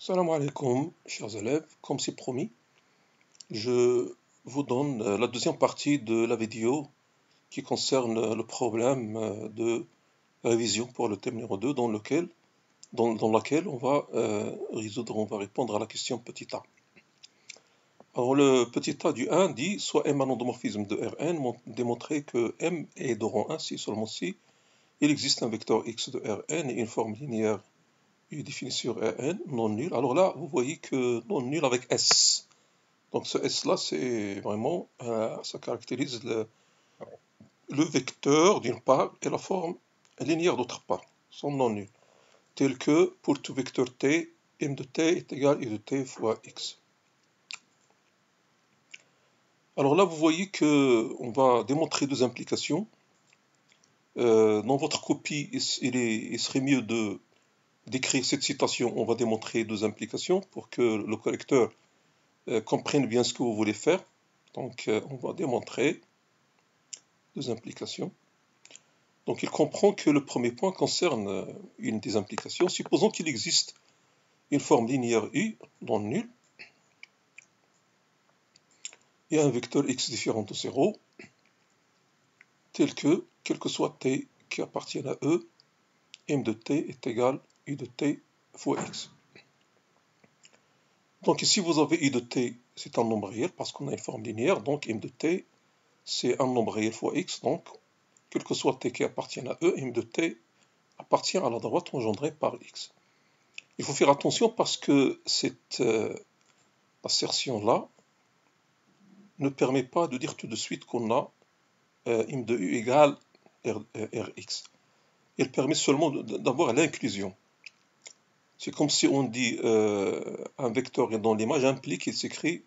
Salam alaikum, chers élèves. Comme c'est promis, je vous donne la deuxième partie de la vidéo qui concerne le problème de révision pour le thème numéro 2 dans laquelle on va on va répondre à la question petit a. Alors le petit a du 1 dit soit M un endomorphisme de Rn, démontrer que M est de rang 1 si seulement si il existe un vecteur X de Rn et une forme linéaire U définie sur Rn non nulle. Alors là, vous voyez que non nulle avec S. Donc ce S-là, c'est vraiment, ça caractérise le vecteur d'une part et la forme linéaire d'autre part, sont non nuls, tel que pour tout vecteur t, m de t est égal à u de t fois x. Alors là, vous voyez que on va démontrer deux implications. Dans votre copie, il serait mieux d'écrire cette citation. On va démontrer deux implications pour que le correcteur comprenne bien ce que vous voulez faire. Donc, on va démontrer deux implications. Donc, il comprend que le premier point concerne une des implications. Supposons qu'il existe une forme linéaire U non nulle et un vecteur x différent de 0, tel que, quel que soit t qui appartienne à E, m de t est égal à u de t fois x. Donc ici, vous avez u de t, c'est un nombre réel parce qu'on a une forme linéaire, donc m de t, c'est un nombre réel fois x, donc quel que soit t qui appartient à E, m de t appartient à la droite engendrée par x. Il faut faire attention parce que cette assertion-là ne permet pas de dire tout de suite qu'on a m de u égale rx. Elle permet seulement d'avoir l'inclusion. C'est comme si on dit un vecteur dans l'image implique qu'il s'écrit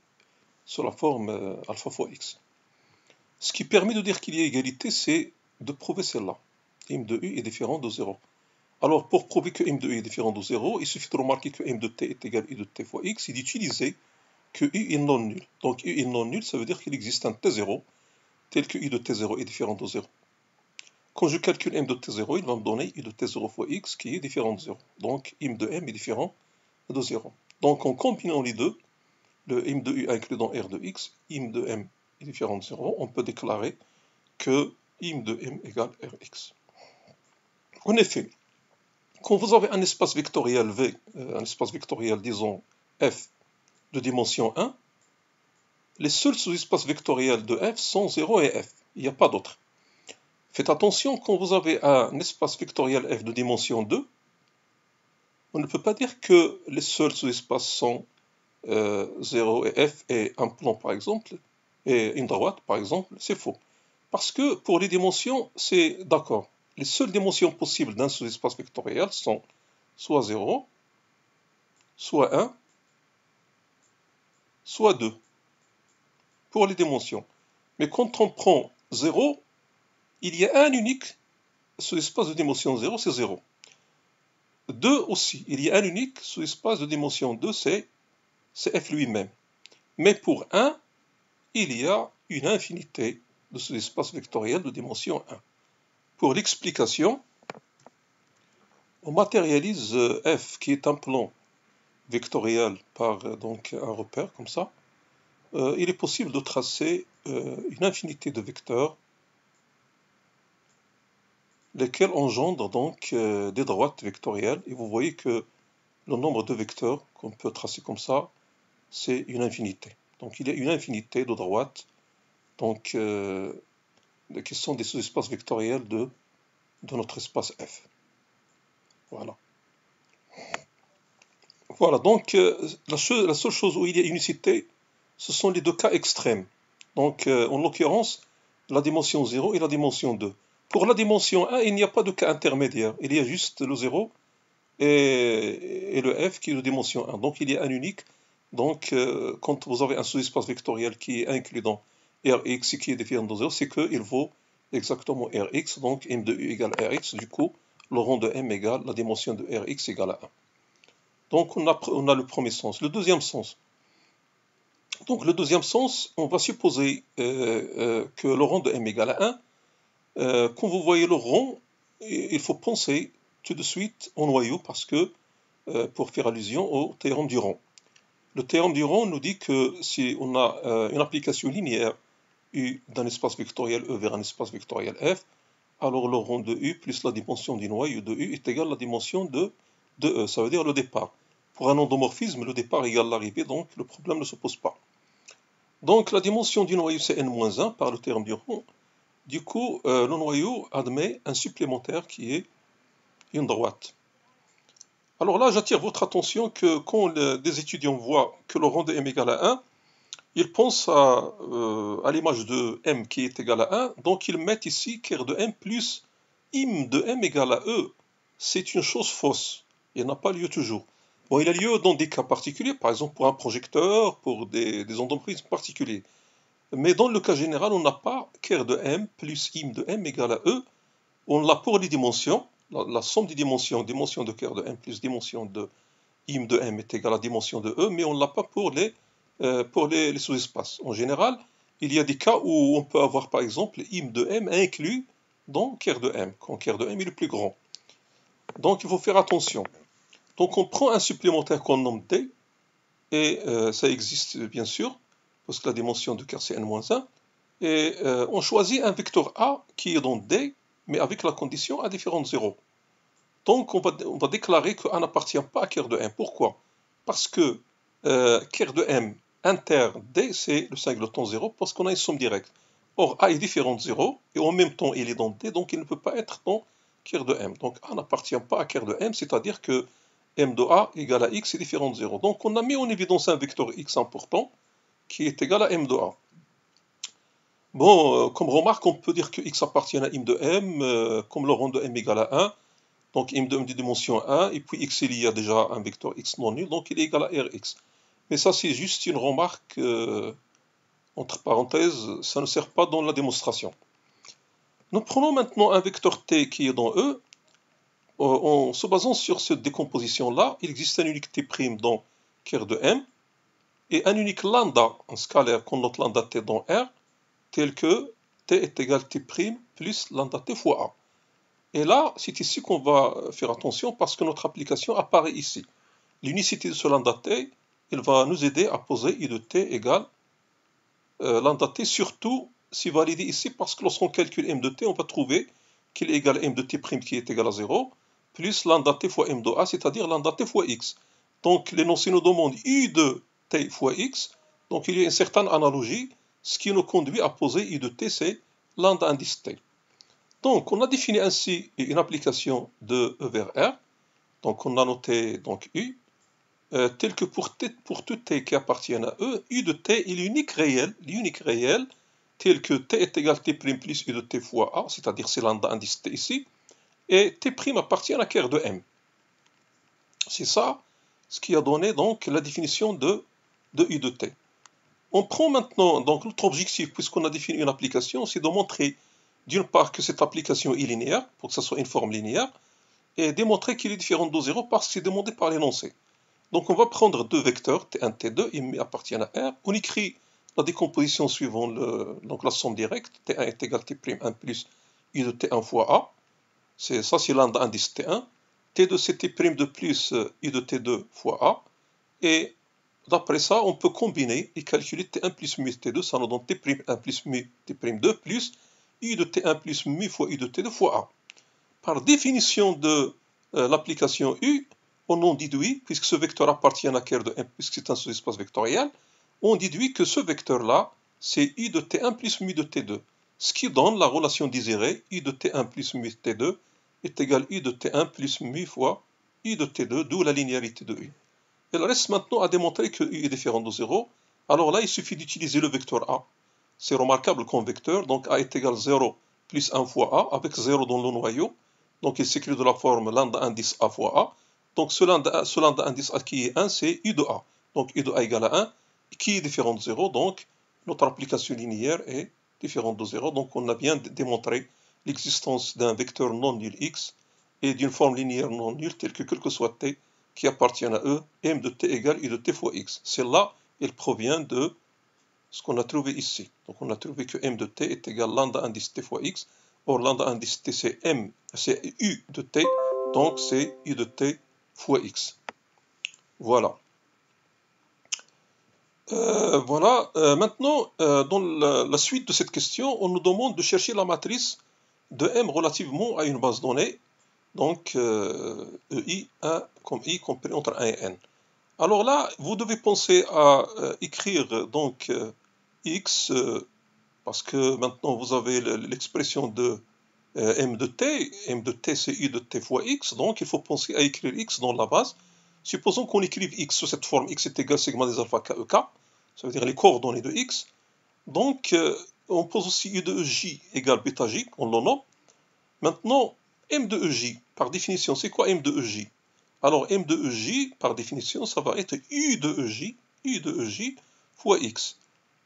sur la forme alpha fois x. Ce qui permet de dire qu'il y a égalité, c'est de prouver celle-là. M de u est différent de 0. Alors, pour prouver que m de u est différent de 0, il suffit de remarquer que m de t est égal à u de t fois x et d'utiliser que u est non nul. Donc u est non nul, ça veut dire qu'il existe un t0 tel que u de t0 est différent de 0. Quand je calcule m de t0, il va me donner u de t0 fois x qui est différent de 0. Donc m de m est différent de 0. Donc en combinant les deux, le m de u inclus dans r de x, m de m est différent de 0, on peut déclarer que m de m égale rx. En effet, quand vous avez un espace vectoriel V, un espace vectoriel, disons, f de dimension 1, les seuls sous-espaces vectoriels de f sont 0 et f. Il n'y a pas d'autres. Faites attention, quand vous avez un espace vectoriel f de dimension 2, on ne peut pas dire que les seuls sous-espaces sont 0 et f et un plan, par exemple, et une droite, par exemple. C'est faux. Parce que pour les dimensions, c'est d'accord. Les seules dimensions possibles d'un sous-espace vectoriel sont soit 0, soit 1, soit 2, pour les dimensions. Mais quand on prend 0, il y a un unique sous-espace de dimension 0, c'est 0. 2 aussi, il y a un unique sous-espace de dimension 2, c'est f lui-même. Mais pour 1, il y a une infinité de sous-espaces vectoriels de dimension 1. Pour l'explication, on matérialise f qui est un plan vectoriel par donc un repère comme ça. Il est possible de tracer une infinité de vecteurs lesquels engendrent donc des droites vectorielles. Et vous voyez que le nombre de vecteurs qu'on peut tracer comme ça, c'est une infinité. Donc il y a une infinité de droites donc, qui sont des sous-espaces vectoriels de notre espace F. Voilà. Voilà, donc la seule chose où il y a unicité, ce sont les deux cas extrêmes. Donc en l'occurrence, la dimension 0 et la dimension 2. Pour la dimension 1, il n'y a pas de cas intermédiaire. Il y a juste le 0 et le f qui est de dimension 1. Donc il y a un unique. Donc quand vous avez un sous-espace vectoriel qui est inclus dans Rx et qui est différent de 0, c'est qu'il vaut exactement Rx. Donc m de u égale Rx. Du coup, le rang de m égale la dimension de Rx égale à 1. Donc on a le premier sens. Le deuxième sens. Donc le deuxième sens, on va supposer que le rang de m égale à 1. Quand vous voyez le rond, il faut penser tout de suite au noyau parce que pour faire allusion au théorème du rond. Le théorème du rond nous dit que si on a une application linéaire U d'un espace vectoriel E vers un espace vectoriel F, alors le rond de U plus la dimension du noyau de U est égal à la dimension de E, ça veut dire le départ. Pour un endomorphisme, le départ égale l'arrivée, donc le problème ne se pose pas. Donc la dimension du noyau c'est n-1 par le théorème du rond. Du coup, le noyau admet un supplémentaire qui est une droite. Alors là, j'attire votre attention que quand des étudiants voient que le rond de m égale à 1, ils pensent à l'image de m qui est égal à 1, donc ils mettent ici ker de m plus im de m égale à e. C'est une chose fausse, il n'a pas lieu toujours. Bon, il a lieu dans des cas particuliers, par exemple pour un projecteur, pour des endomorphismes particuliers. Mais dans le cas général, on n'a pas ker de m plus im de m égale à e. On l'a pour les dimensions, la somme des dimensions, dimension de ker de m plus dimension de im de m est égale à dimension de e, mais on ne l'a pas pour les sous-espaces. En général, il y a des cas où on peut avoir par exemple im de m inclus dans ker de m, quand ker de m est le plus grand. Donc il faut faire attention. Donc on prend un supplémentaire qu'on nomme d, et ça existe bien sûr, parce que la dimension de ker c'est n-1, et on choisit un vecteur a qui est dans d, mais avec la condition a différente de 0. Donc on va déclarer que A n'appartient pas à ker de m. Pourquoi? Parce que ker de m inter d c'est le singleton 0 parce qu'on a une somme directe. Or A est différent de 0 et en même temps il est dans d, donc il ne peut pas être dans ker de m. Donc A n'appartient pas à ker de m, c'est-à-dire que m de A égale à x est différent de 0. Donc on a mis en évidence un vecteur x important qui est égal à m de A. Bon, comme remarque, on peut dire que x appartient à im de m, comme le rond de m égale à 1. Donc im de m de dimension 1, et puis x il y a déjà un vecteur x non nul, donc il est égal à rx. Mais ça c'est juste une remarque, entre parenthèses, ça ne sert pas dans la démonstration. Nous prenons maintenant un vecteur t qui est dans E. En se basant sur cette décomposition-là, il existe un unique t' dans ker de m, et un unique lambda en scalaire qu'on note lambda t dans R, tel que t est égal t' plus lambda t fois A. Et là, c'est ici qu'on va faire attention parce que notre application apparaît ici. L'unicité de ce lambda t, il va nous aider à poser i de t égale lambda t, surtout si validé ici parce que lorsqu'on calcule m de t, on va trouver qu'il est égal à m de t' qui est égal à 0, plus lambda t fois m de a, c'est-à-dire lambda t fois x. Donc l'énoncé nous demande i de t fois x, donc il y a une certaine analogie, ce qui nous conduit à poser i de t, c'est lambda indice t. Donc, on a défini ainsi une application de E vers R. Donc, on a noté donc U, tel que pour tout t qui appartient à E, U de t est l'unique réel, tel que t est égal à t' plus U de t fois A, c'est-à-dire c'est lambda indice t ici, et t' appartient à ker de M. C'est ça ce qui a donné donc la définition de U de t. On prend maintenant, donc notre objectif, puisqu'on a défini une application, c'est de montrer d'une part que cette application est linéaire, pour que ce soit une forme linéaire, et démontrer qu'il est différent de 0 parce que c'est demandé par l'énoncé. Donc on va prendre deux vecteurs, t1, t2, ils appartiennent à R. On écrit la décomposition suivant donc la somme directe, t1 est égal à t'1 plus u de t1 fois A. Ça c'est lambda indice t1. t2 c'est t' de plus u de t2 fois A. Et d'après ça, on peut combiner et calculer t1 plus mu t2, ça nous donne t'1 plus mu t'2 plus u de t1 plus mu fois u de t2 fois A. Par définition de l'application U, on en déduit, puisque ce vecteur appartient à ker de M, puisque c'est un sous-espace vectoriel, on déduit que ce vecteur-là, c'est u de t1 plus mu de t2, ce qui donne la relation désirée, u de t1 plus mu de t2 est égal à u de t1 plus mu fois u de t2, d'où la linéarité de U. Il reste maintenant à démontrer que U est différent de 0. Alors là, il suffit d'utiliser le vecteur A. C'est remarquable comme vecteur, donc A est égal à 0 plus 1 fois A, avec 0 dans le noyau. Donc il s'écrit de la forme lambda indice A fois A. Donc ce lambda indice A qui est 1, c'est U de A. Donc U de A égale à 1, qui est différent de 0. Donc notre application linéaire est différente de 0. Donc on a bien démontré l'existence d'un vecteur non nul X et d'une forme linéaire non nulle telle que quel que soit T qui appartient à E, m de t égale u de t fois x. Celle-là, elle provient de ce qu'on a trouvé ici. Donc on a trouvé que m de t est égal à lambda indice t fois x. Or lambda indice t c'est u de t, donc c'est u de t fois x. Voilà. Maintenant, dans la suite de cette question, on nous demande de chercher la matrice de M relativement à une base donnée, donc EI, 1 comme I compris entre 1 et N. Alors là, vous devez penser à écrire donc X, parce que maintenant vous avez l'expression de M de T. M de T, c'est I de T fois X, donc il faut penser à écrire X dans la base. Supposons qu'on écrive X sous cette forme, X est égal sigma des alpha K, E, K, ça veut dire les coordonnées de X. Donc, on pose aussi I de J égale bêta J, on le nomme. Maintenant, M de EJ, par définition, c'est quoi M de EJ? Alors, M de EJ, par définition, ça va être U de EJ fois X.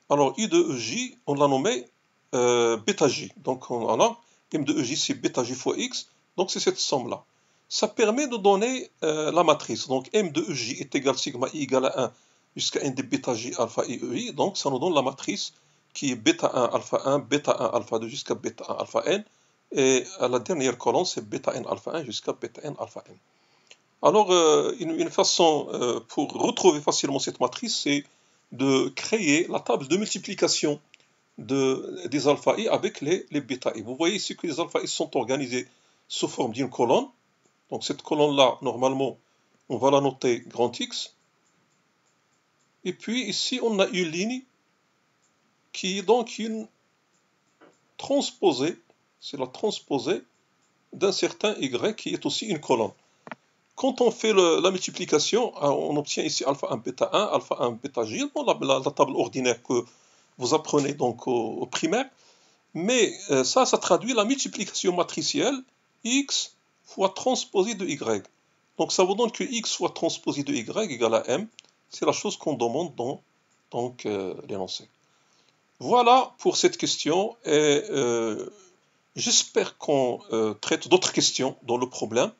Alors, U de EJ, on l'a nommé bêta J. Donc, on a M de EJ, c'est bêta J fois X. Donc, c'est cette somme-là. Ça permet de donner la matrice. Donc, M de EJ est égal sigma I égale à 1 jusqu'à N de bêta J alpha I EI. Donc, ça nous donne la matrice qui est bêta 1 alpha 1, bêta 1 alpha 2 jusqu'à bêta 1 alpha N. Et à la dernière colonne, c'est bêta N alpha 1 jusqu'à bêta N alpha N. Alors, une façon pour retrouver facilement cette matrice, c'est de créer la table de multiplication des alpha i avec les bêta i. Vous voyez ici que les alpha i sont organisés sous forme d'une colonne. Donc cette colonne-là, normalement, on va la noter grand X. Et puis ici, on a une ligne qui est donc une transposée, c'est la transposée d'un certain Y qui est aussi une colonne. Quand on fait la multiplication, on obtient ici alpha 1 bêta 1, alpha 1 bêta j, la table ordinaire que vous apprenez donc au primaire. Mais ça traduit la multiplication matricielle x fois transposée de y. Donc ça vous donne que x fois transposée de y égale à m. C'est la chose qu'on demande dans l'énoncé. Voilà pour cette question et j'espère qu'on traite d'autres questions dans le problème.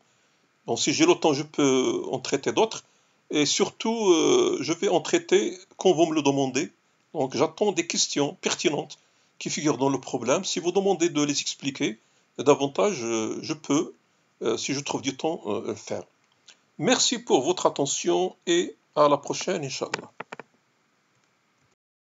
Bon, si j'ai le temps, je peux en traiter d'autres. Et surtout, je vais en traiter quand vous me le demandez. Donc j'attends des questions pertinentes qui figurent dans le problème. Si vous demandez de les expliquer davantage, je peux, si je trouve du temps, le faire. Merci pour votre attention et à la prochaine, Inch'Allah.